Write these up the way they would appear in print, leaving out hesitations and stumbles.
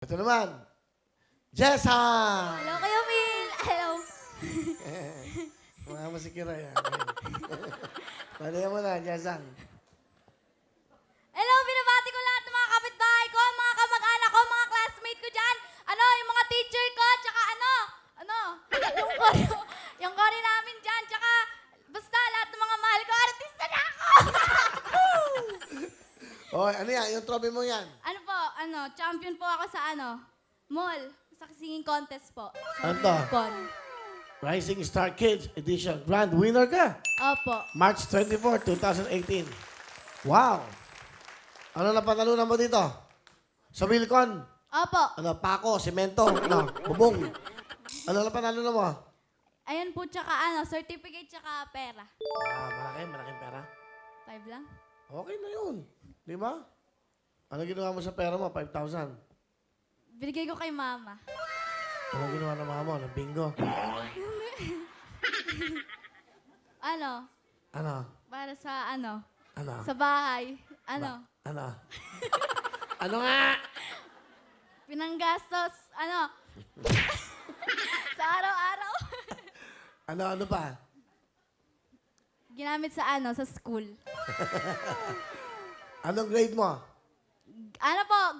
Ito naman. Jessa! Hello kayo, Mil! Hello. Mga masikira yan. Panayan mo na, Jessa. Hello, binabati ko lahat ng mga kapitbahay ko, mga kamag-anak ko, mga classmate ko dyan. Yung mga teacher ko, tsaka yung kori namin dyan, tsaka basta lahat ng mga mahal ko, artista na ako! Hoy, ano yan? Yung trophy mo yan? Champion po ako sa mall, sa singing contest po. Ano to? Pon. Rising Star Kids Edition. Grand winner ka. Opo. March 24, 2018. Wow! Ano na panalunan mo dito? Sa Wilcon? Opo. Ano, pako, semento, bubong. Ano na panalunan mo? Ayan po, tsaka certificate, tsaka pera. Malaking pera. 5 lang. Okay na yun. Di ba? Ano ginawa mo sa pera mo? 5,000. Binigay ko kay mama. Ano ginawa ng mama mo? Ng bingo? Ano? Para sa Ano? sa bahay. Ano? Ano nga? Pinanggastos, sa araw-araw. Ano pa? Ginamit sa sa school. Anong grade mo?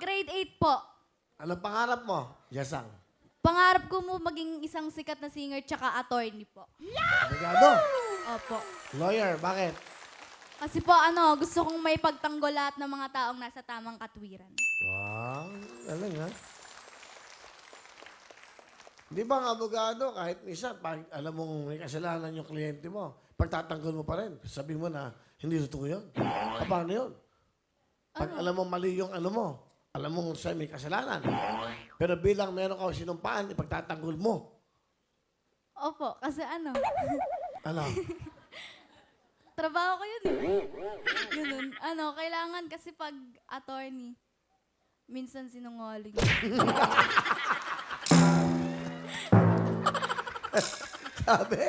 Grade 8 po. Anong pangarap mo? Yasang. Pangarap ko mo maging isang sikat na singer tsaka attorney po. Abogado? Opo. Lawyer? Bakit? Kasi po gusto kong may pagtanggol lahat ng mga taong nasa tamang katwiran. Wow. Galing ha? Di ba ang abogado, kahit isa, pag alam mong may kasalanan yung kliyente mo, pagtatanggol mo pa rin, sabi mo na, hindi totoo yun. Paano yun? Pag alam mo mali yung mo, alam mo siya may kasalanan. Pero bilang meron ka sinumpaan, ipagtatanggol mo. Opo, kasi Ano? trabaho ko yun Ganun. Kailangan kasi pag attorney, minsan sinungaling. Sabi?